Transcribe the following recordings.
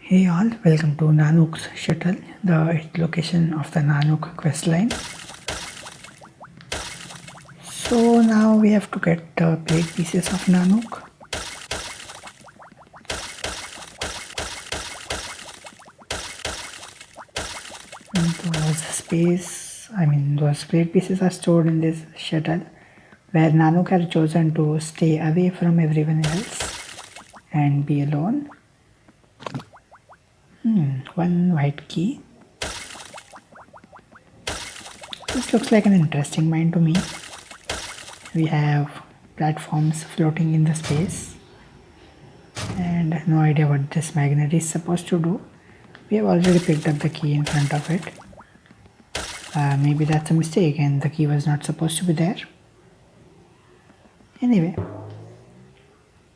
Hey all, welcome to Nanook's Shuttle, the location of the Nanook questline. So now we have to get the plate pieces of Nanook. Those plate pieces are stored in this shuttle where Nanook has chosen to stay away from everyone else and be alone. One white key. This looks like an interesting mine to me. We have platforms floating in the space and no idea what this magnet is supposed to do. We have already picked up the key in front of it. Maybe that's a mistake and the key was not supposed to be there. Anyway,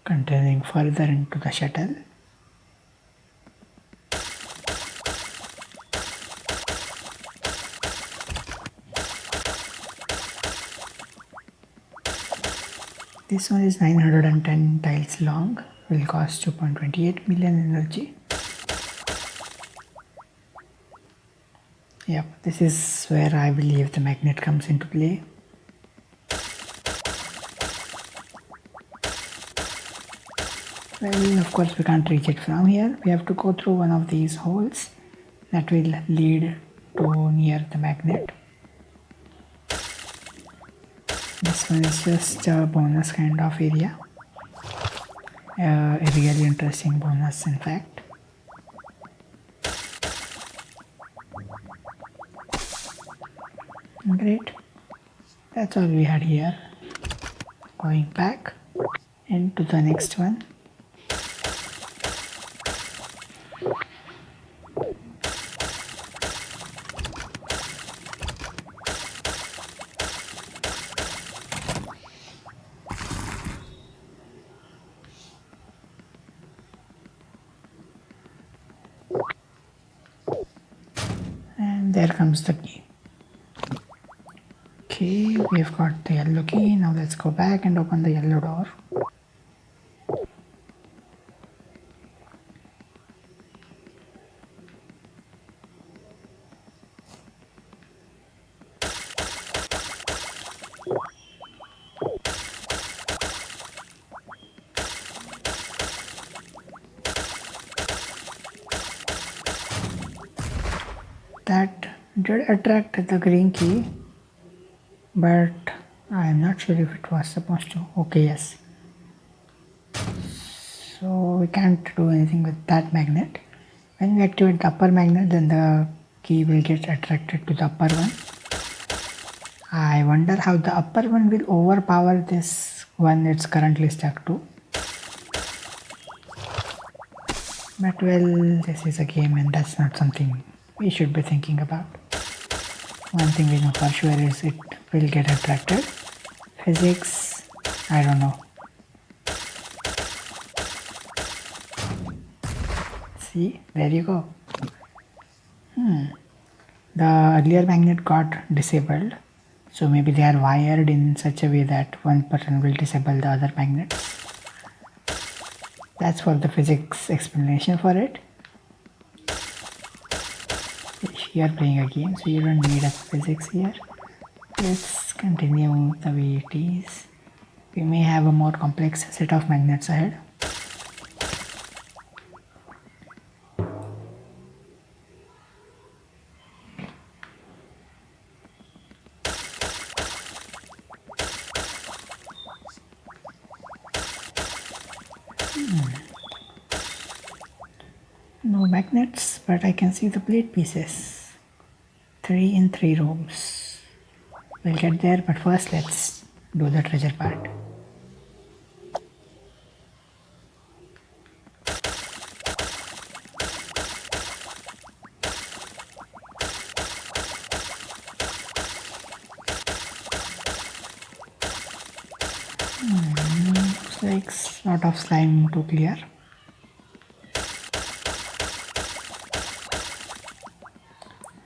continuing further into the shuttle. This one is 910 tiles long, will cost 2.28 million energy. Yep, this is where I believe the magnet comes into play. Well, of course we can't reach it from here. We have to go through one of these holes that will lead to near the magnet. This one is just a bonus kind of area. A really interesting bonus in fact. Great. That's all we had here. Going back into the next one. And there comes the key. Okay, we've got the yellow key. Now let's go back and open the yellow door. That did attract the green key, but I am not sure if it was supposed to. Okay, yes. So we can't do anything with that magnet. When we activate the upper magnet, then the key will get attracted to the upper one. I wonder how the upper one will overpower this one it's currently stuck to. But well, this is a game and that's not something we should be thinking about. One thing we know for sure is it will get attracted. Physics, I don't know. See, there you go. The earlier magnet got disabled, so maybe they are wired in such a way that one person will disable the other magnets. That's for the physics explanation for it. You are playing a game, so you don't need a physics here. Let's continue the way it is. We may have a more complex set of magnets ahead. No magnets, but I can see the plate pieces. 3 in 3 rooms. We'll get there, but first let's do the treasure part. Looks like a lot of slime to clear.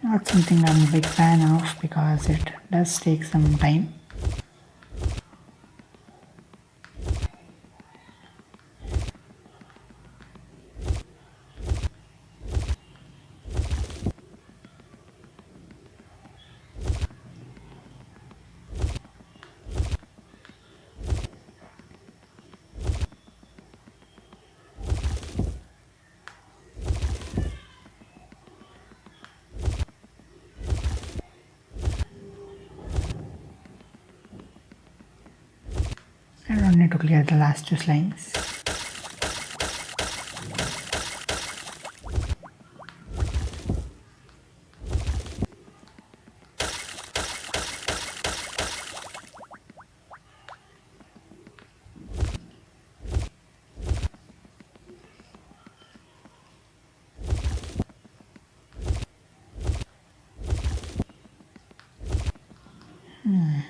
Not something I'm a big fan of because it does take some time. I don't need to clear the last two slimes.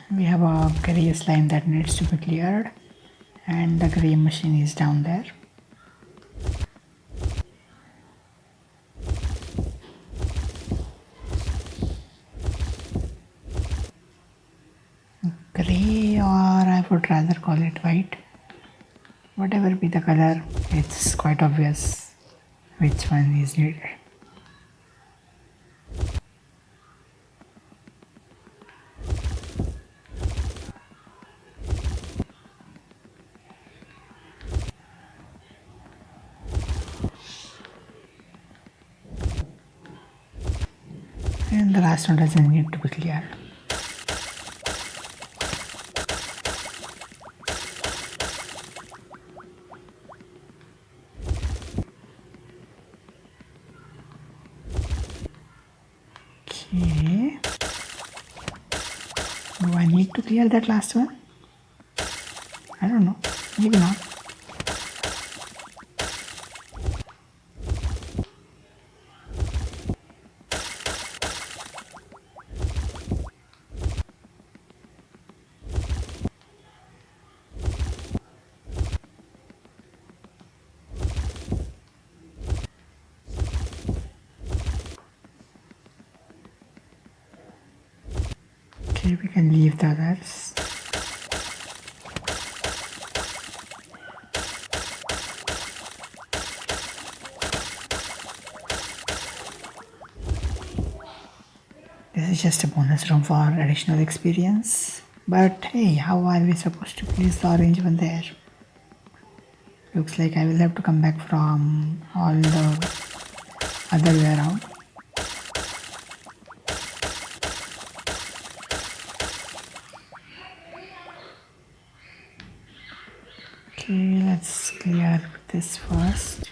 We have a grey slime that needs to be cleared, and the grey machine is down there. Grey, or I would rather call it white. Whatever be the color, it's quite obvious which one is needed. And the last one doesn't need to be cleared. Okay. Do I need to clear that last one? I don't know. Maybe not. Okay, we can leave the others. This is just a bonus room for additional experience. But hey, how are we supposed to place the orange one there? Looks like I will have to come back from all the other way around. Okay, let's clear this first.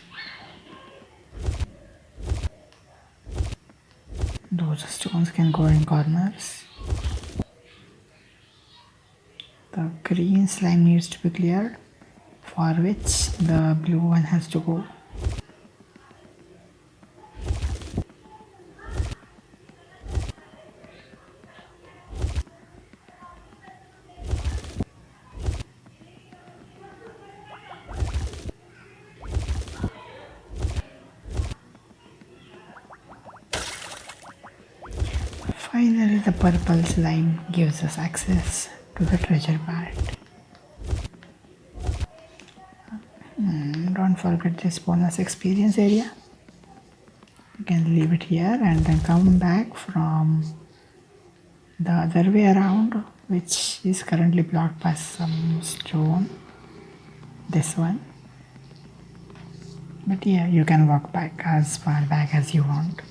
Those stones can go in corners. The green slime needs to be cleared, for which the blue one has to go. Finally, the purple slime gives us access to the treasure part. Don't forget this bonus experience area. You can leave it here and then come back from the other way around, which is currently blocked by some stone. This one. But yeah, you can walk back as far back as you want.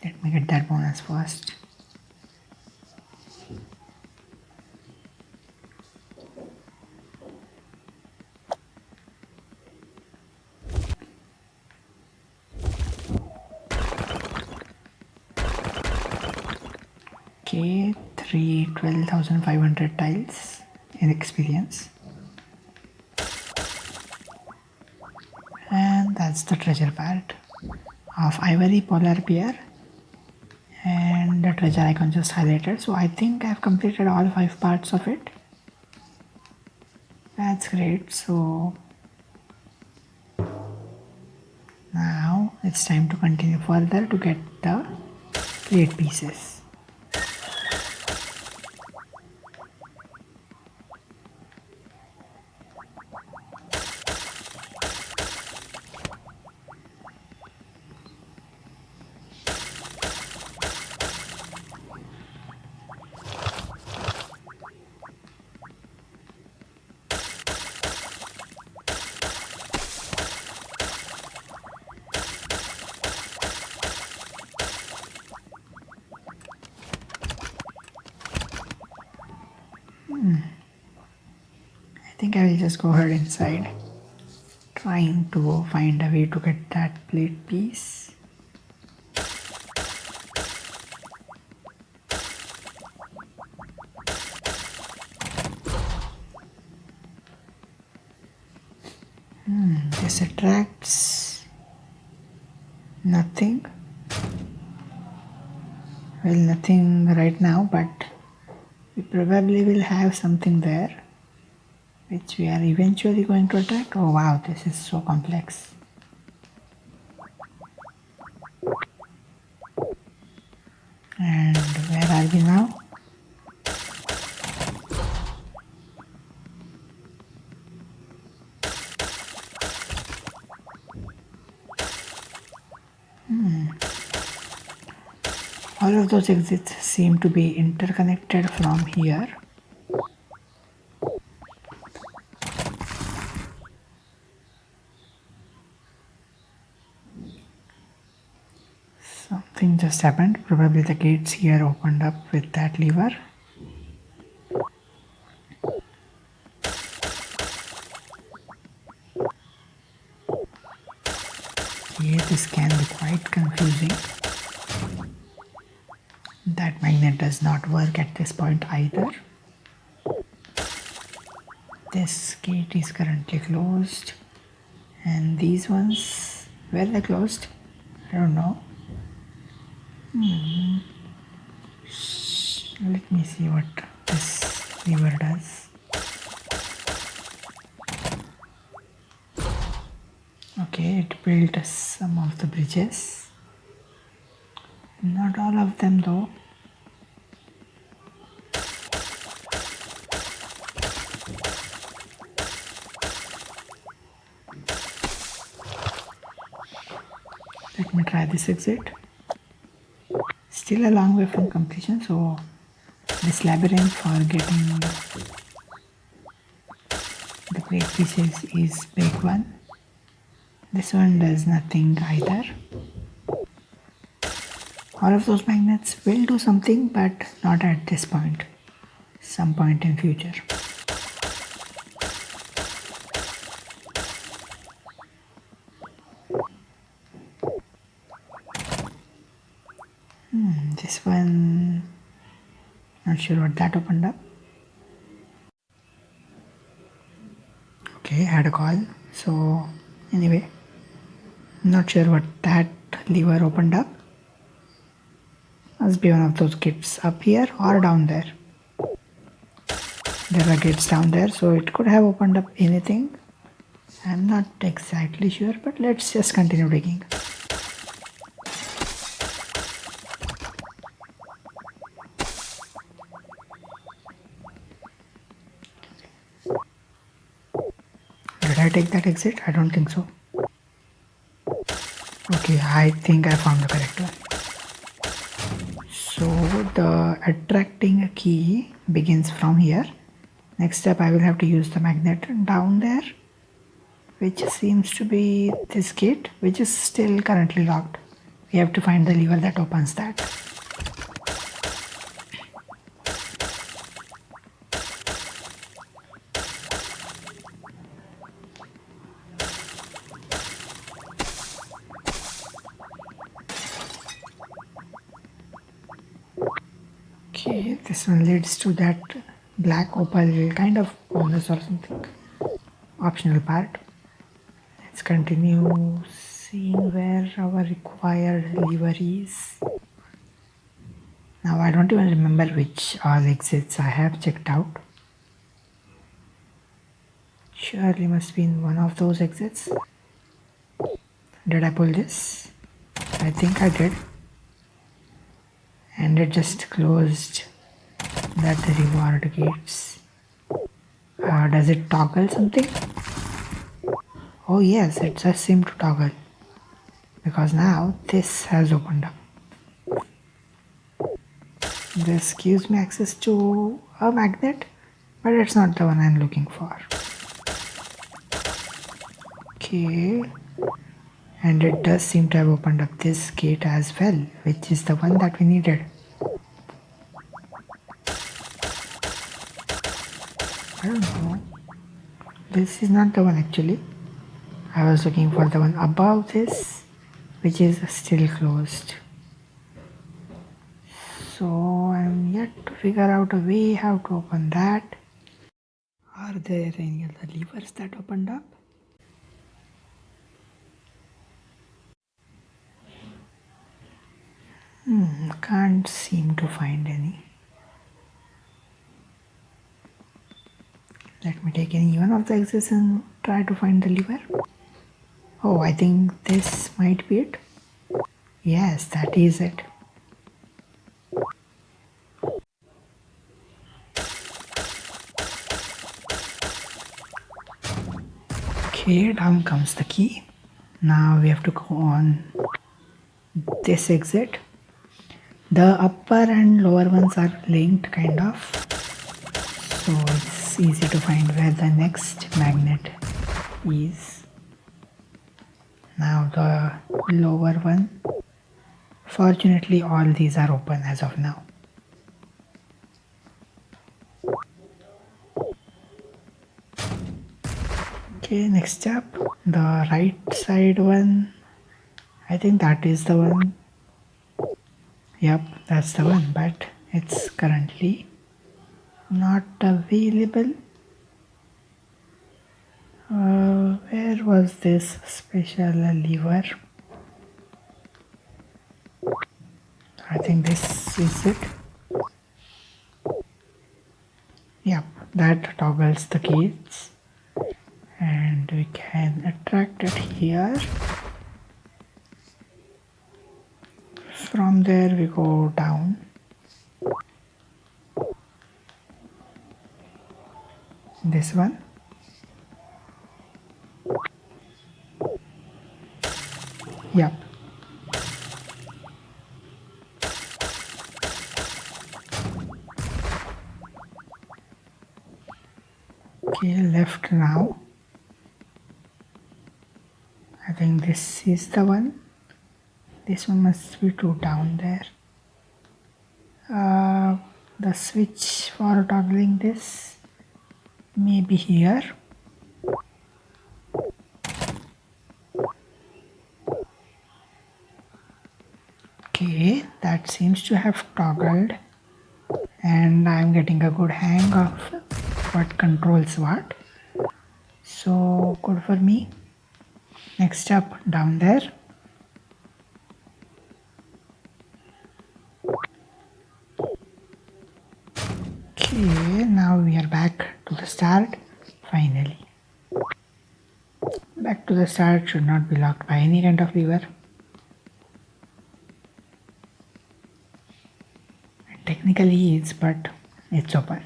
Let me get that bonus first. Okay, 12,500 tiles in experience. And that's the treasure part of ivory, polar bear, and the treasure icon just highlighted. So I think I've completed all 5 parts of it. That's great. So now it's time to continue further to get the plate pieces. think I will just go ahead inside, trying to find a way to get that plate piece. This attracts nothing. Well, nothing right now, but we probably will have something there which we are eventually going to attract. Oh wow, this is so complex. And where are we now? All of those exits seem to be interconnected from here. Something just happened. Probably the gates here opened up with that lever. Okay, this can be quite confusing. That magnet does not work at this point either. This gate is currently closed, and these ones, were they closed? I don't know. Let me see what this lever does. Okay, it built some of the bridges. Not all of them though. Let me try this exit. Still a long way from completion, so this labyrinth for getting the plate pieces is big one. This one does nothing either. All of those magnets will do something, but not at this point. Some point in future. This one, not sure what that opened up. Okay, had a call. So anyway, not sure what that lever opened up. Must be one of those gates up here or down there. There are gates down there, so it could have opened up anything. I'm not exactly sure, but let's just continue digging. Did I take that exit? I don't think so. Okay, I think I found the correct one. So the attracting key begins from here. Next step, I will have to use the magnet down there, which seems to be this gate, which is still currently locked. We have to find the lever that opens that. Okay, this one leads to that black opal kind of bonus or something. Optional part. Let's continue seeing where our required lever is. Now I don't even remember which all exits I have checked out. Surely must be in one of those exits. Did I pull this? I think I did. And it just closed that reward gates. Does it toggle something? Oh yes, it just seemed to toggle. Because now this has opened up. This gives me access to a magnet, but it's not the one I'm looking for. Okay. And it does seem to have opened up this gate as well, which is the one that we needed. I don't know. this is not the one actually. I was looking for the one above this, which is still closed. So I'm yet to figure out a way how to open that. Are there any other levers that opened up? Can't seem to find any. Let me take any one of the exits and try to find the lever. Oh, I think this might be it. Yes, that is it. Okay, down comes the key. Now we have to go on this exit. The upper and lower ones are linked kind of, so it's easy to find where the next magnet is. Now the lower one, fortunately all these are open as of now. Okay, next up, the right side one, I think that is the one. Yep, that's the one, but it's currently not available. Where was this special lever? I think this is it. Yep, that toggles the keys and we can attract it here. From there we go down. This one. Yep. Okay, left now. I think this is the one. This one must be to down there. The switch for toggling this may be here. Okay, that seems to have toggled and I'm getting a good hang of what controls what. So good for me. Next up, down there. Okay, now we are back to the start, finally. Back to the start should not be locked by any kind of lever. It technically is, but it's open.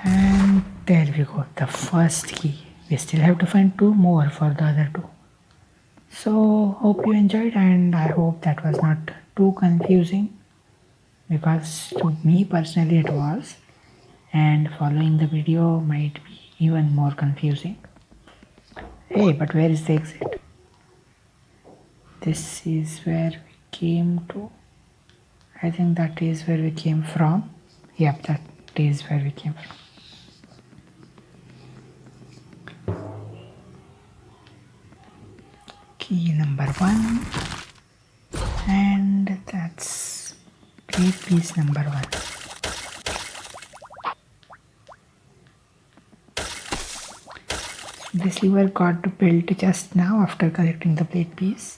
And there we go, the first key. We still have to find two more for the other two. So hope you enjoyed, and I hope that was not too confusing, because to me personally it was, and following the video might be even more confusing. Hey, but where is the exit? This is where we came to. I think that is where we came from. Yep, that is where we came from. Key number 1, and that's plate piece number 1. This lever got built just now after collecting the plate piece,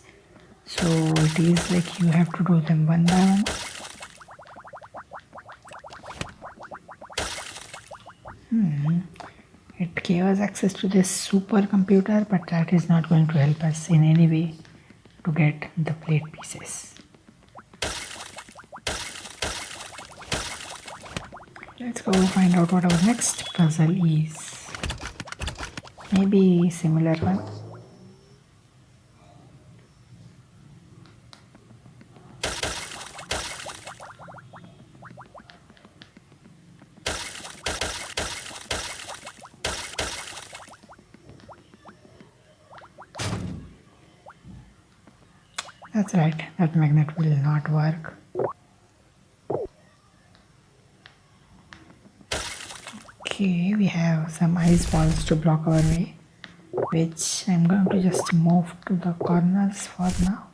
so it is like you have to do them one by one. It gave us access to this supercomputer, but that is not going to help us in any way to get the plate pieces. Let's go find out what our next puzzle is. Maybe similar one. That's right, that magnet will not work. Okay, we have some ice balls to block our way, which I'm going to just move to the corners for now.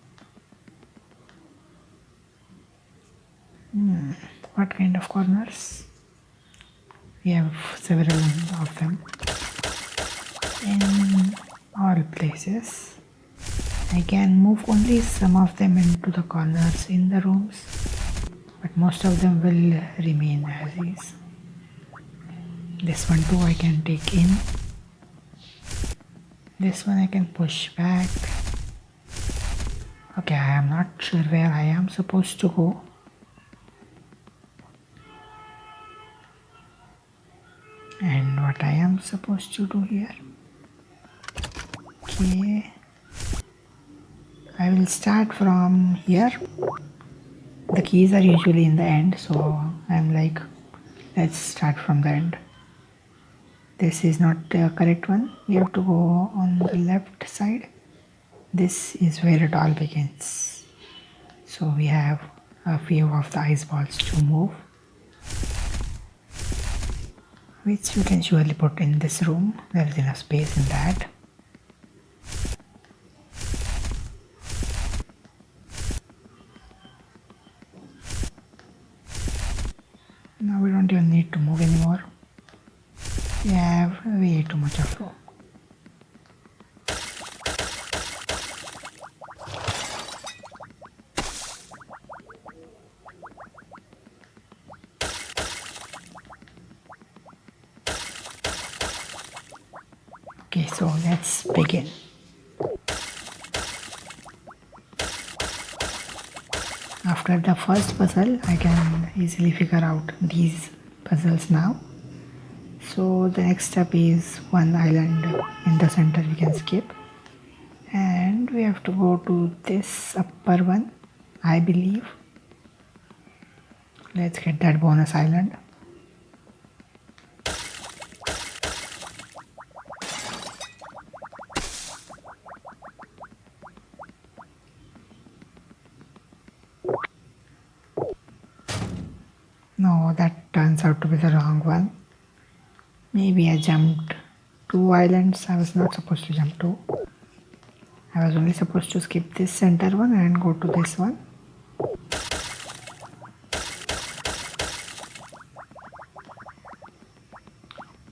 What kind of corners? We have several of them in all places. I can move only some of them into the corners in the rooms, but most of them will remain as is. This one too I can take in. This one I can push back. Okay, I am not sure where I am supposed to go. And what I am supposed to do here. Okay, I will start from here. The keys are usually in the end, so I'm like, let's start from the end. This is not the correct one. We have to go on the left side. This is where it all begins. So we have a few of the ice balls to move, which you can surely put in this room. There is enough space in that. Now we don't even need to move anymore. We have way too much of room. Okay, so let's begin. After the first puzzle, I can easily figure out these puzzles now. So the next step is one island in the center we can skip. And we have to go to this upper one, I believe. Let's get that bonus island. No, that turns out to be the wrong one. Maybe I jumped 2 islands I was not supposed to jump to. I was only supposed to skip this center one and go to this one.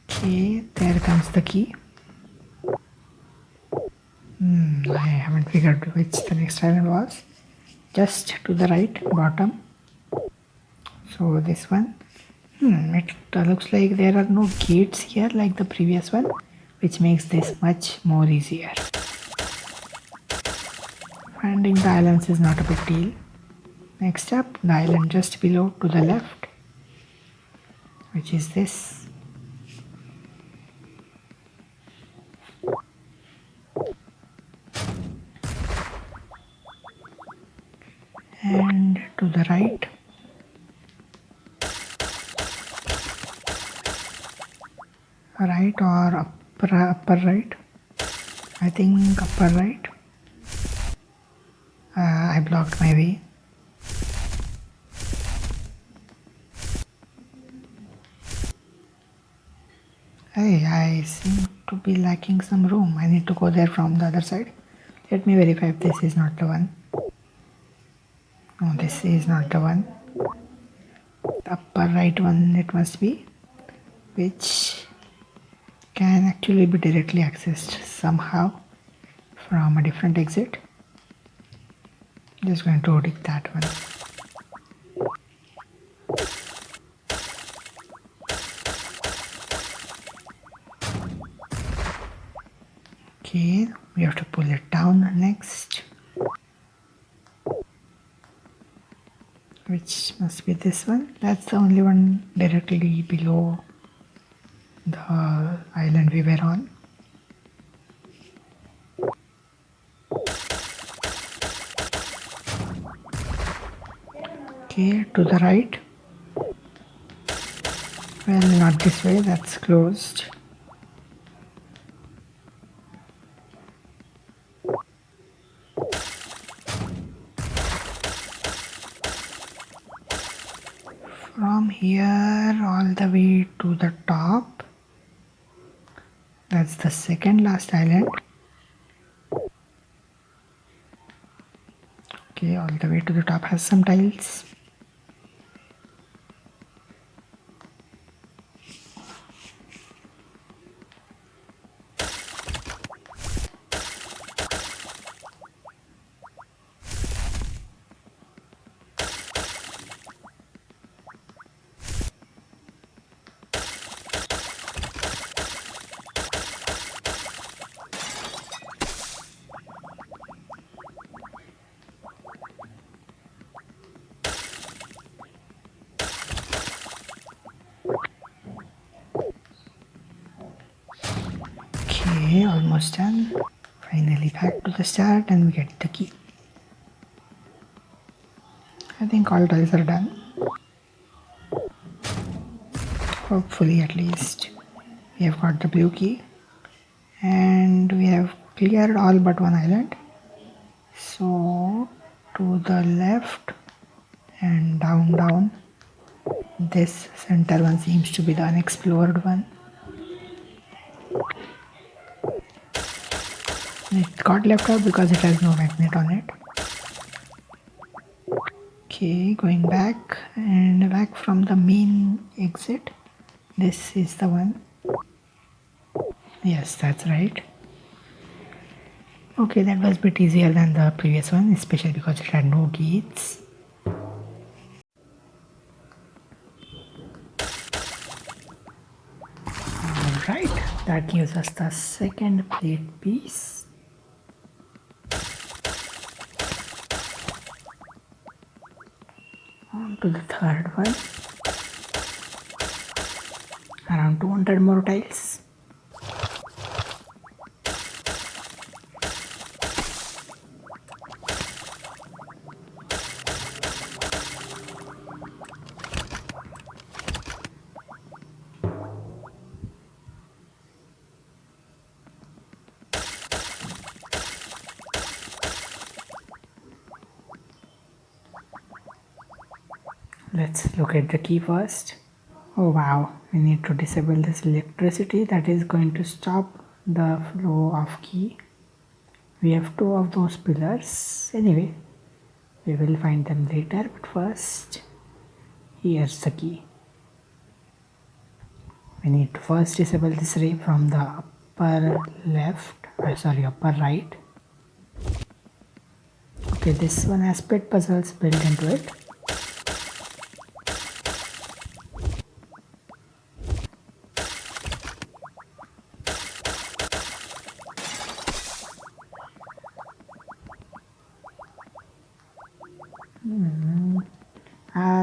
Okay, there comes the key. I haven't figured which the next island was. Just to the right, bottom. So this one. It looks like there are no gates here like the previous one, which makes this much more easier. Finding the islands is not a big deal. Next up, the island just below to the left, which is this. And to the right. Right or upper right? I think upper right. I blocked my way. Hey, I seem to be lacking some room. I need to go there from the other side. Let me verify if this is not the one. No, this is not the one. The upper right one it must be, which can actually be directly accessed somehow from a different exit. Just going to take that one. Okay, we have to pull it down next, which must be this one. That's the only one directly below the island we were on. Okay, to the right. Well, not this way, that's closed. From here all the way to the top. that's the second last island. Okay, all the way to the top has some tiles. Okay, almost done. Finally back to the start and we get the key. I think all tiles are done. Hopefully at least. We have got the blue key. And we have cleared all but one island. So to the left and down. This center one seems to be the unexplored one. It got left out because it has no magnet on it. Okay, going back and back from the main exit. This is the one. Yes, that's right. Okay, that was a bit easier than the previous one, especially because it had no gates. Alright, that gives us the second plate piece. On to the third one. Around 200 more tiles. Let's look at the key first. Oh wow, we need to disable this electricity that is going to stop the flow of key. We have two of those pillars. Anyway, we will find them later, but first, here's the key. We need to first disable this ray from the upper left, upper right. Okay, this one has pit puzzles built into it.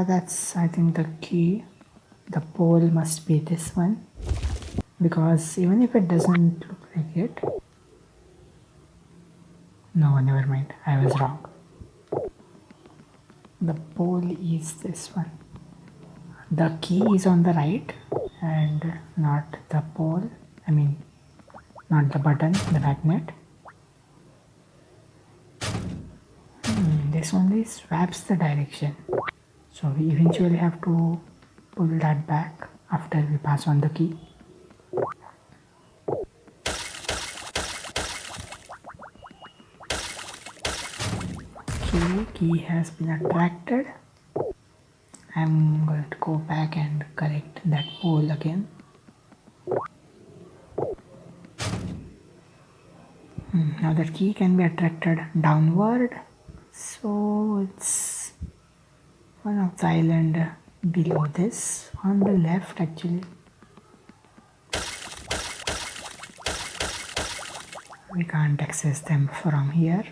That's, I think, the key. The pole must be this one, because even if it doesn't look like it, no, never mind, I was wrong. The pole is this one. The key is on the right and not the pole, I mean not the button, the magnet. This only swaps the direction, so we eventually have to pull that back after we pass on the key. Okay, key has been attracted. I'm going to go back and correct that pole again. Now that key can be attracted downward, so it's one of the island below this, on the left actually. We can't access them from here.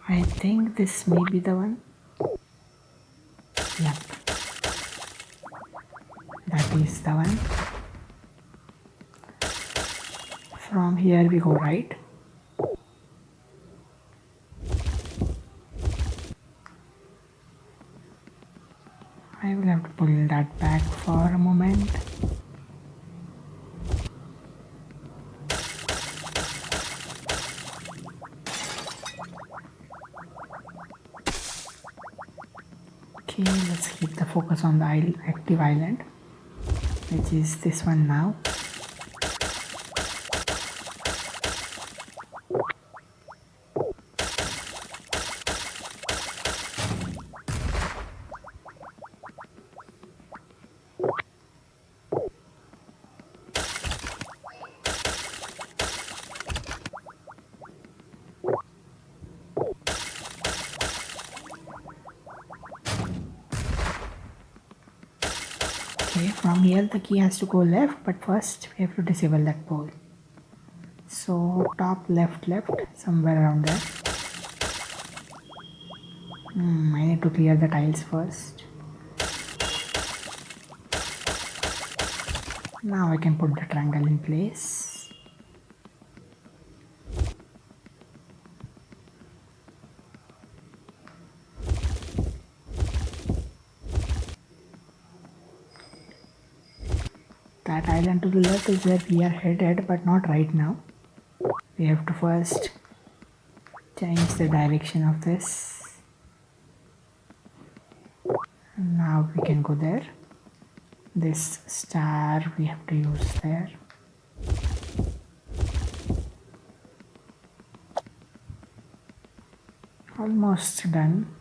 I think this may be the one. Yep, that is the one. From here we go right. I will have to pull that back for a moment. Okay, let's keep the focus on the active island, which is this one now. Okay, from here the key has to go left, but first we have to disable that pole. So top left, somewhere around there. I need to clear the tiles first. Now I can put the triangle in place. That island to the left is where we are headed, but not right now. We have to first change the direction of this. Now we can go there. This star we have to use there. Almost done.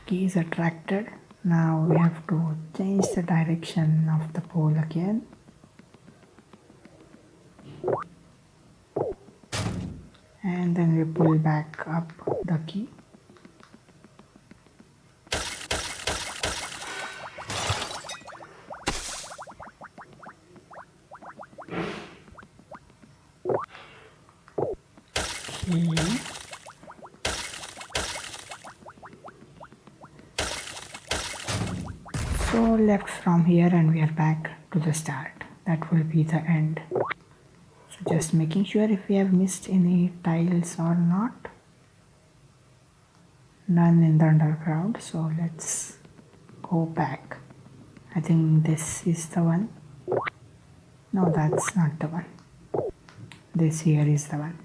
Key is attracted. Now we have to change the direction of the pole again. And then we pull back up the key. Okay. So left from here and we are back to the start. That will be the end. So just making sure if we have missed any tiles or not. None in the underground. So let's go back. I think this is the one. No, that's not the one. This here is the one.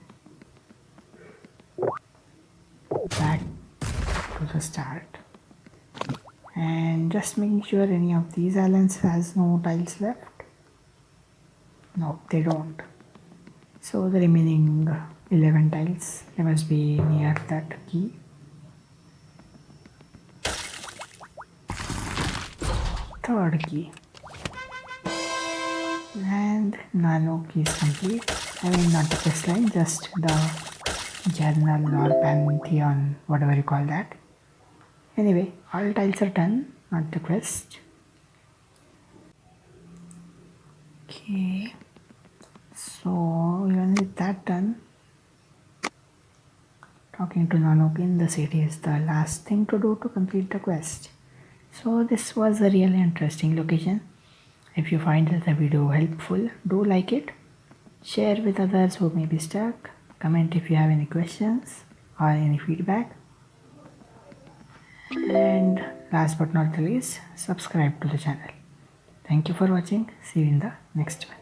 Back to the start. And just making sure any of these islands has no tiles left. No, they don't. So the remaining 11 tiles, they must be near that key. Third key. And Nanook is complete. I mean, not the questline, just the journal or pantheon, whatever you call that. Anyway, all tiles are done, not the quest. Okay, so even with that done, talking to Nanook in the city is the last thing to do to complete the quest. So this was a really interesting location. If you find the video helpful, do like it, share with others who may be stuck, comment if you have any questions or any feedback. And last but not the least, subscribe to the channel. Thank you for watching. See you in the next one.